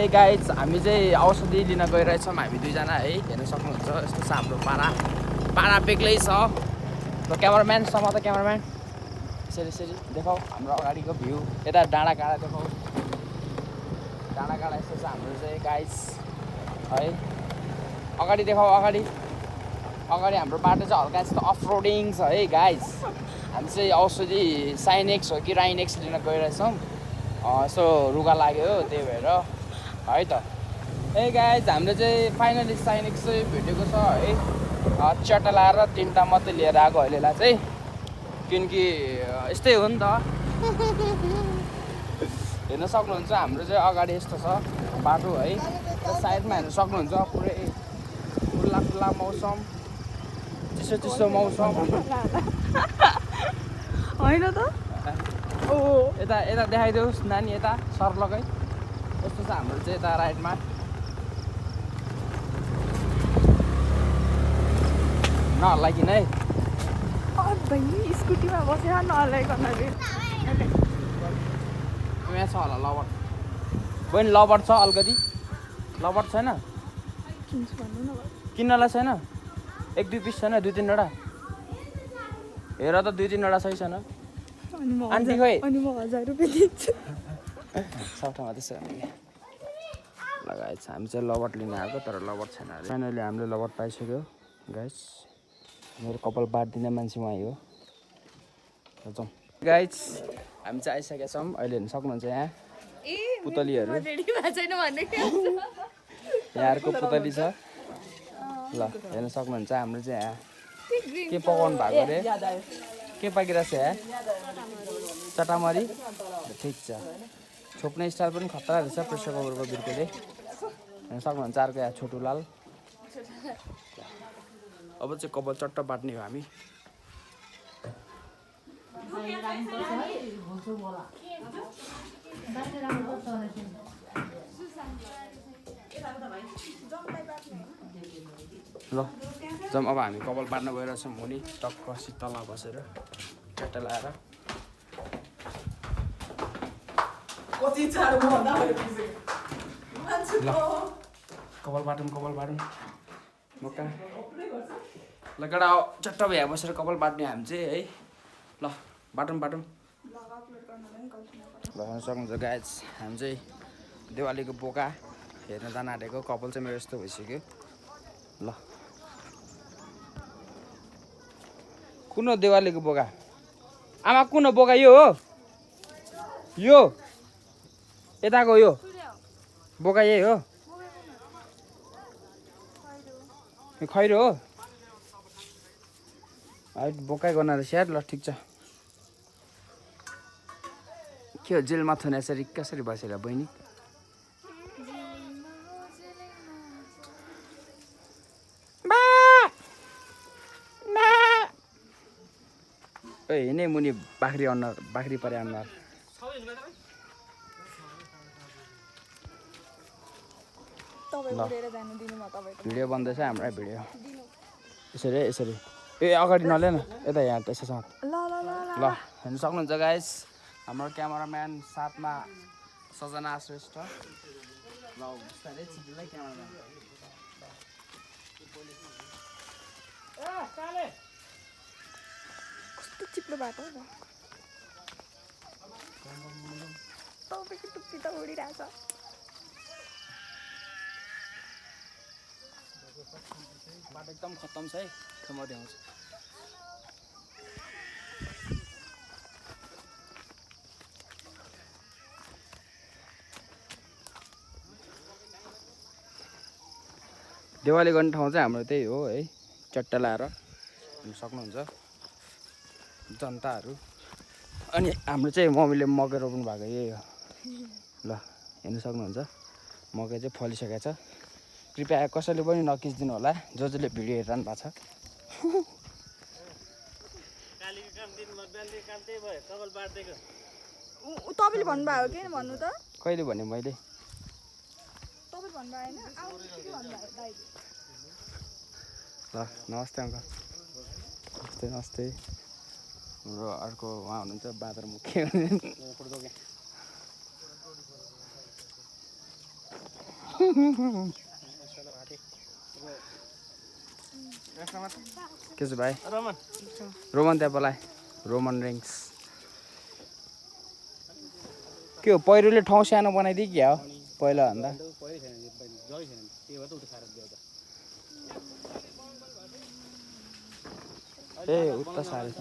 है गाइज हामी चाहिँ औषधि लिन गइरहेछौँ हामी दुईजना है हेर्न सक्नुहुन्छ यस्तो छ हाम्रो पारा बेग्लै छ र क्यामेराम्यान समात क्यामेराम्यान यसरी यसरी देखाऊ हाम्रो अगाडिको भ्यू यता डाँडाकाँडा देखाऊ डाँडाकाँडा यस्तो छ हाम्रो चाहिँ गाइज है अगाडि देखाऊ अगाडि हाम्रो बाटो चाहिँ हल्का यस्तो अफ रोडिङ छ है गाइज हामी चाहिँ औषधि साइनेक्स हो कि राइनेक्स लिन गइरहेछौँ यसो रुगा लाग्यो त्यही भएर है त ए गाइज हामीले चाहिँ फाइनली साइनेक्स चाहिँ भेटेको छ है चट्टा लाएर 3टा मात्रै लिएर आएको अहिलेलाई चाहिँ किनकि यस्तै हो नि त हेर्न सक्नुहुन्छ हाम्रो चाहिँ अगाडि यस्तो छ बाटो है साइडमा हेर्न सक्नुहुन्छ पुरै खुल्ला मौसम चिसो मौसम होइन त ओ यता देखाइदेऊ नानी यता सर्लकै यस्तो छ हाम्रो चाहिँ यता राइटमा नहल्लाइकिन है बहिनी स्कुटीमा बसेर नहलाइकन रे यहाँ छ होला लबर बहिनी लबर छ अलिकति लबर छैन किन्छु भन्नु न किन्नलाई छैन 1-2 पिस छैन 2-3वटा हेर त 2-3वटा सही छैन आन्टी खोइ अनि म 1000 रुपैयाँ दिन्छु सट्टामा त्यसो लगाएछ हामी चाहिँ लबट लिन आएको तर लबट छैन अरे फाइनली हामीले लबट पाइसक्यो गाइस मेरो कपाल बाँधिदिने मान्छे उहाँ हो जाउँ गाइस हामी चाहिँ आइसकेका छौँ अहिले हेर्न सक्नुहुन्छ यहाँ पुतलीहरू यहाँहरूको पुतली छ ल हेर्न सक्नुहुन्छ हाम्रो चाहिँ यहाँ के पकाउनु भएको अरे के पाकिरहेको छ यहाँ चटामरी ठिक छ छोप्ने स्टाइल पनि खतरा रहेछ प्रेसर कुकरको बिर्कोले हेर्न सक्नुहुन्छ अर्को यहाँ छोटु लाल अब चाहिँ कपाल चट्ट बाट्ने हो हामी ल जाउँ अब हामी कपाल बाट्न गइरहेछौँ मुनि टक्क शीतलमा बसेर चट्टा लाएर ल कपाल बाटौँ मक्का ल केटा चट्ट भए बसेर कपाल बाट्ने हामी चाहिँ है ल बाटौँ ल हेर्न सक्नुहुन्छ गाइज हामी चाहिँ देवालीको बोका हेर्न जान आँटेको कपाल चाहिँ मेरो यस्तो भइसक्यो ल कुन हो देवालीको बोका आमा कुन हो बोका यो हो यो यताको यो बोका यही हो खैरो हो है बोकै गर्न रहेछ यार ल ठिक छ के हो जेलमा थुने यसरी कसरी बसेर बहिनी हिँडे मुनि बाख्री परे अनुहार भिडियो बन्दैछ हाम्रो भिडियो यसरी ए अगाडि नलेन यता यहाँ त्यसै साथ ल हेर्न सक्नुहुन्छ गाइस हाम्रो क्यामेराम्यान साथमा सजना श्रेष्ठ ल बिस्तारै छिटोलाई क्यामेराम्यान कस्तो चिप्लो बाटो हो तपाईँको टुप्पी त उडिरहेछ बाटो एकदम खत्तम छ है म देखाउँछु देवाली गर्ने ठाउँ चाहिँ हाम्रो त्यही हो है चट्टा लाएर हेर्न सक्नुहुन्छ जनताहरू अनि हाम्रो चाहिँ मम्मीले मकै रोप्नु भएको यही हो ल हेर्न सक्नुहुन्छ मकै चाहिँ फलिसकेको छ कृपया कसैले पनि नकिचिदिनु होला जसले भिडियो हेरिरहनु भएको छ तपाईँले भन्नुभयो के भन्नु त कहिले भने मैले ल नमस्ते अङ्कल नमस्ते हाम्रो अर्को उहाँ हुनुहुन्छ बाँदर मुखे के छ भाइ रोमन त्यहाँ बोलाए रोमन रिङ्स के हो पहिरोले ठाउँ सानो बनाइदियो क्या हो पहिला भन्दा ए उता साह्रै छ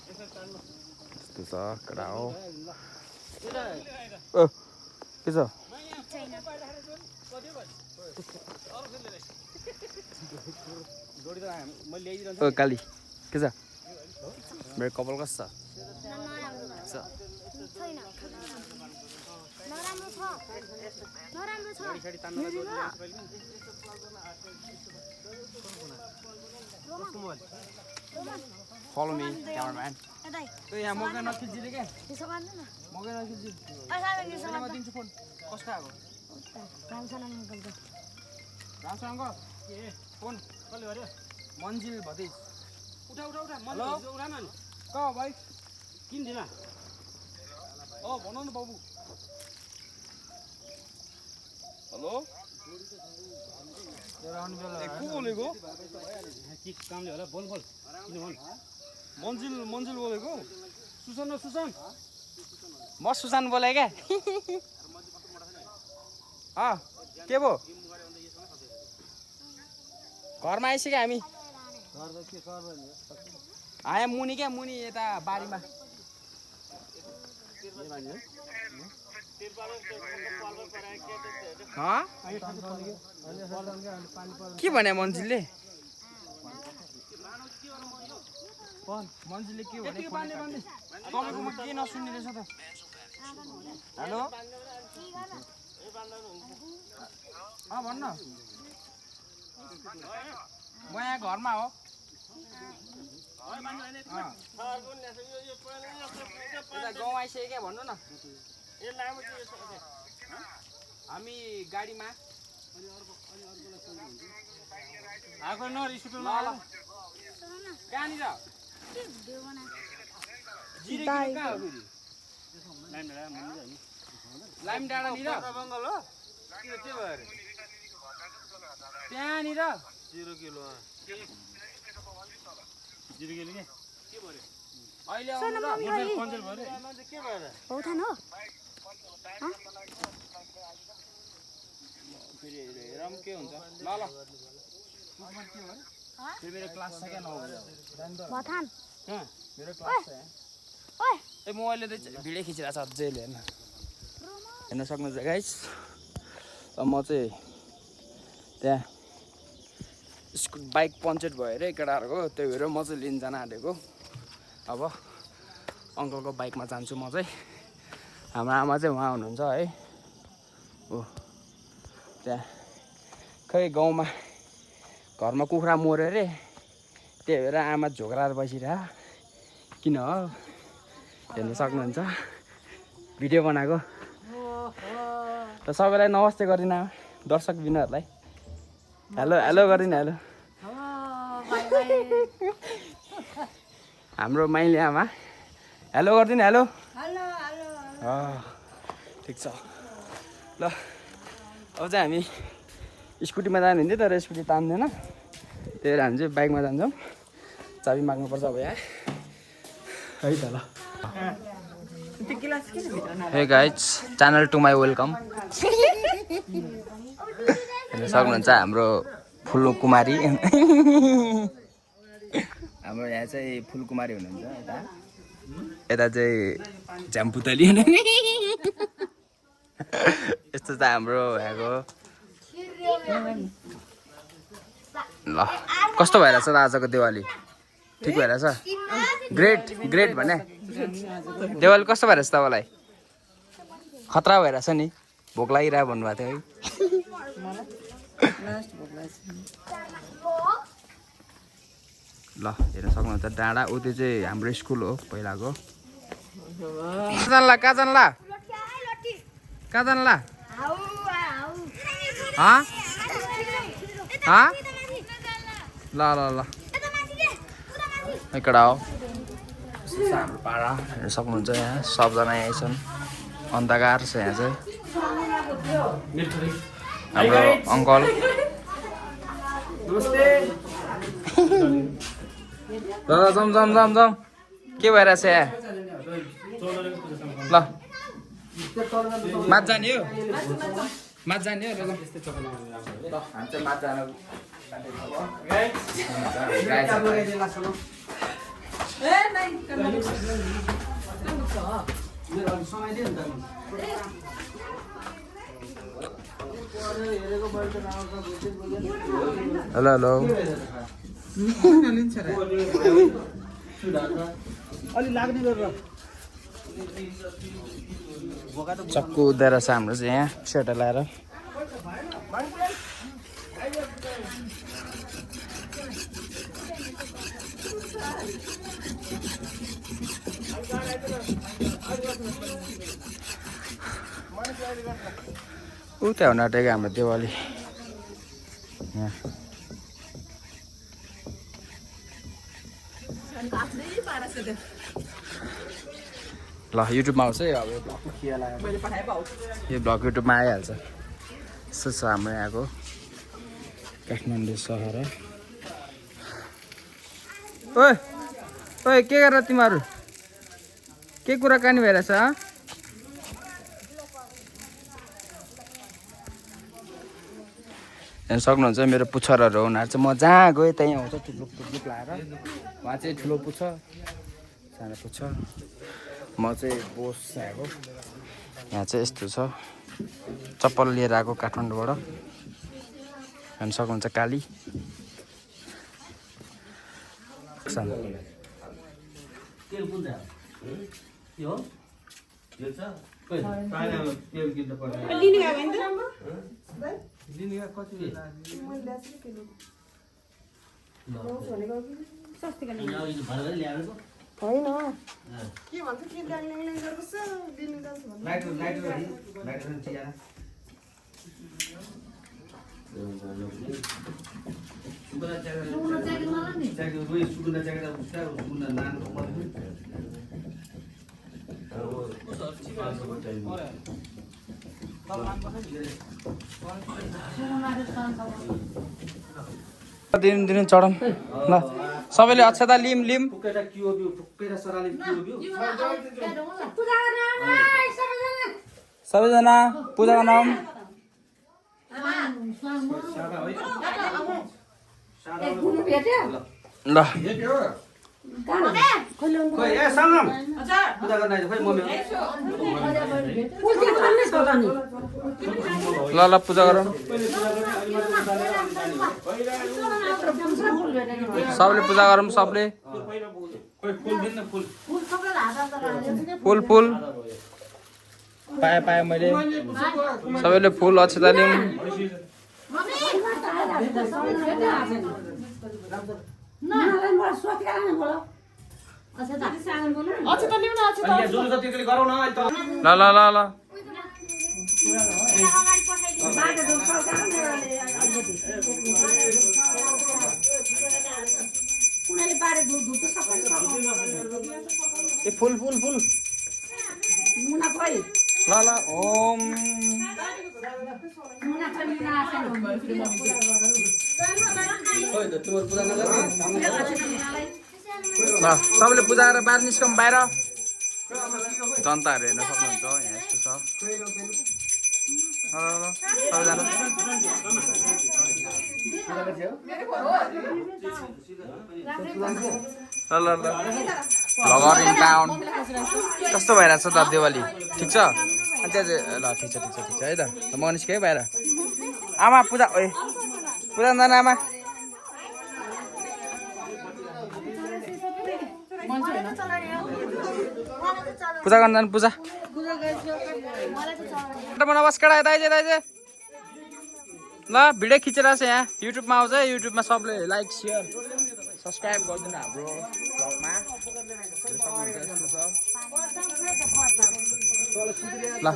यस्तो छ कडा हो ओ के छ ओ काली के छ मेरो कपाल कस्तो छ Follow me, cameraman. तो यहाँ मकै नखिचिदिने क्या मकै नखिचि म दिन्छु फोन कसको आएको रामसन अङ्कल फोन कसले गर्यो मन्जिल भतिज उठा उठा उठा हेलो उठा न कहाँ हो भाइ किन दिन भनौ न बाबु हेलो को बोलेको कामले होला बोल बोल किन भन मन्जिल बोलेको सुसन सुसन म सुसन बोले क्या के भो घरमा आइसक्यो हामी आयो मुनि क्या मुनि यता बारीमा के भने मन्जिलले मन्जिलले के भने तपाईँकोमा के नसुन्ने रहेछ त हेलो भन्न म यहाँ घरमा हो गाउँ आइसक्यो क्या भन्नु न हामी गाडीमा आएको न रिसुटो ल कहाँनिर लाइम डाँडानिर त्यहाँनिर 0 किलो अहिले फेरि हेरौँ के हुन्छ ल ल मेरो क्लास छ क्या 9 बजे मेरो क्लास छ ए मोबाइलले त भिडियो खिचिरहेको छ अझै हेर्न सक्नुहुन्छ गाइस म चाहिँ त्यहाँ बाइक पञ्चर भयो अरे केटाहरूको त्यही भएर म चाहिँ लिन जान आँटेको अब अङ्कलको बाइकमा जान्छु म चाहिँ हाम्रो आमा चाहिँ उहाँ हुनुहुन्छ है हो त्यहाँ खै गाउँमा घरमा कुखुरा मर्यो अरे त्यही भएर आमा झोक्राएर बसिरह किन हो हेर्न सक्नुहुन्छ भिडियो बनाएको त सबैलाई नमस्ते गरिदिनु दर्शक बिनहरूलाई हेलो हेलो गरिदिनु हेलो हाम्रो माइली आमा हेलो गरिदिनु हेलो ठिक छ ल अब चाहिँ हामी स्कुटीमा जानु हुन्थ्यो तर स्कुटी तान्दैन त्यही भएर हामी चाहिँ बाइकमा जान्छौँ चाबी माग्नुपर्छ अब यहाँ है त ल hey guys channel to my welcome हेर्न सक्नुहुन्छ हाम्रो फुलकुमारी हाम्रो यहाँ चाहिँ फुलकुमारी हुनुहुन्छ यता चाहिँ झ्याम्पुतली यस्तो चाहिँ हाम्रो यहाँको ल कस्तो भइरहेछ त आजको दिवाली ठिक भइरहेछ ग्रेट भने दिवाली कस्तो भइरहेछ तपाईँलाई खतरा भइरहेछ नि भोक लागिरहेको भन्नुभएको थियो है ल हेर्न सक्नुहुन्छ डाँडा ऊ त्यो चाहिँ हाम्रो स्कुल हो पहिलाको कहाँ जानला ल ल ल एकटा हो हाम्रो पाडा हेर्न सक्नुहुन्छ यहाँ सबजना यहाँ छन् अन्धकार छ यहाँ चाहिँ हाम्रो अङ्कल जम जम जम जम के भइरहेछ यहाँ ल माथ जाने हो माथ जाने हो ल हामी चाहिँ माथ जानु हेलो हेलो चक्कु हुँदो रहेछ हाम्रो चाहिँ यहाँ स्वेटर लाएर त्यहाँ हुन आँटेको हाम्रो दिवाली यहाँ ल युट्युबमा आउँछ है अब यो ब्लग युट्युबमा आइहाल्छ यस्तो छ हाम्रो यहाँको काठमाडौँ सहर ओए ओए के गर तिमीहरू के कुराकानी भइरहेछ हेर्न सक्नुहुन्छ मेरो पुच्छरहरू उनीहरू चाहिँ म जहाँ गएँ त्यहीँ आउँछ टुप्लुक टुप्लुक लाएर उहाँ चाहिँ ठुलो पुच्छ सानो पुच्छ म चाहिँ बोस आएको यहाँ चाहिँ यस्तो छ चप्पल लिएर आएको काठमाडौँबाट हेर्न सक्नुहुन्छ काली दिनु चढाउँ ल सबैले अक्षता लिम लिम सबैजना पूजा गर्न ल ल ल पूजा गरौँ सबले पूजा गरौँ सबले फुल फुल पाएँ पाएँ मैले सबैले फुल अक्षता लिउँ ल ल ल ल फुल फुल फुल ल ल ओम ल सबैले पूजा गरेर बाहिर निस्कौँ बाहिर जनताहरू हेर्न सक्नुहुन्छ यहाँ यस्तो छ सबैजना ल ल ल भ्लगर इन टाउन कस्तो भइरहेछ त दिवाली ठिक छ अनि त्यहाँ चाहिँ ल ठिक छ ठिक छ ठिक छ है त म निस्केँ है बाहिर आमा पूजा ए पूजा जान आमा पूजा गर्न जानु पूजा नमस्कार दाइजे दाइजे ल भिडियो खिचेर छ यहाँ युट्युबमा आउँछ युट्युबमा सबले लाइक सेयर सब्सक्राइब गरिदिनु हाम्रो ब्लगमा ल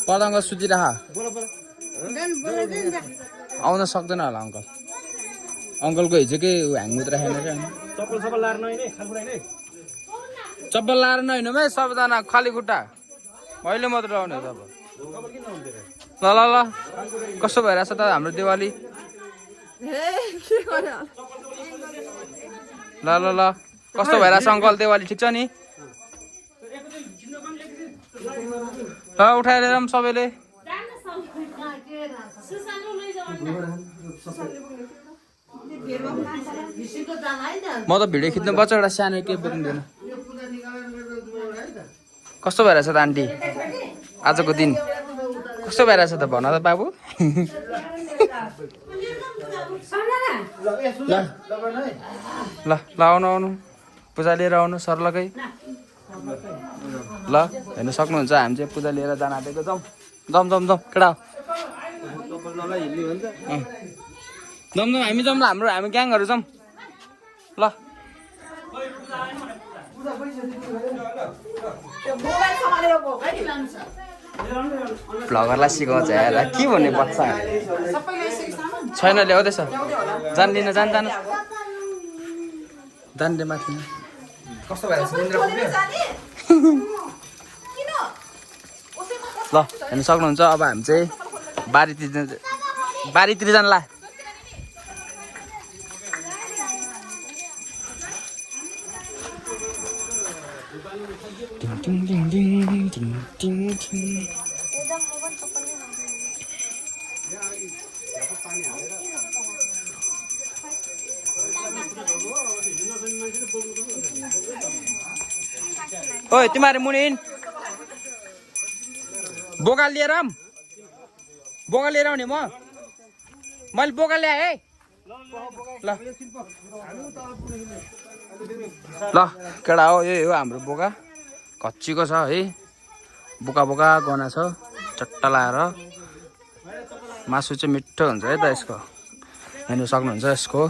पदङ्ग सुतिरह आउन सक्दैन होला अङ्कल अङ्कलको हिजोकै ह्याङ मात्र राखेन चप्पल लाएर नहिँड्नु है सबजना खाली खुट्टा मैले मात्र लाउने हो चप्पल ल ल ल कस्तो भइरहेछ त हाम्रो दिवाली ल ल ल कस्तो भइरहेछ अङ्कल दिवाली ठिक छ नि ल उठाएर जाऊँ सबैले म त भिडियो खिच्नु पर्छ एउटा सानो केही बोकिँदैन कस्तो भइरहेछ त आन्टी आजको दिन कस्तो भइरहेछ त भन त बाबु ल ल आउनु आउनु पूजा लिएर आउनु सर्लकै ल हेर्नु सक्नुहुन्छ हामी चाहिँ पूजा लिएर जान आँटेको जाउँ जाउँ जाउँ जाउँ केटा जाउँ जाउँ हामी जाउँ ल हामी ग्याङहरू जाउँ ल भ्लगरलाई सिकाउँछ हेर के भन्ने बच्चा छैन ल्याउँदैछ जान्दिन जान जान जान्ने माथि कस्तो भइरहेछ ल हेर्नु सक्नुहुन्छ अब हामी चाहिँ बारीतिर जानला ओइ तिमीहरू मुनिन बोका लिएर आउने मैले बोका ल्याएँ है ल ल केटा हो यही हो हाम्रो बोका कच्चीको छ है बोका बोका गना छ चट्टा लाएर मासु चाहिँ मिठो हुन्छ है त यसको हेर्नु सक्नुहुन्छ यसको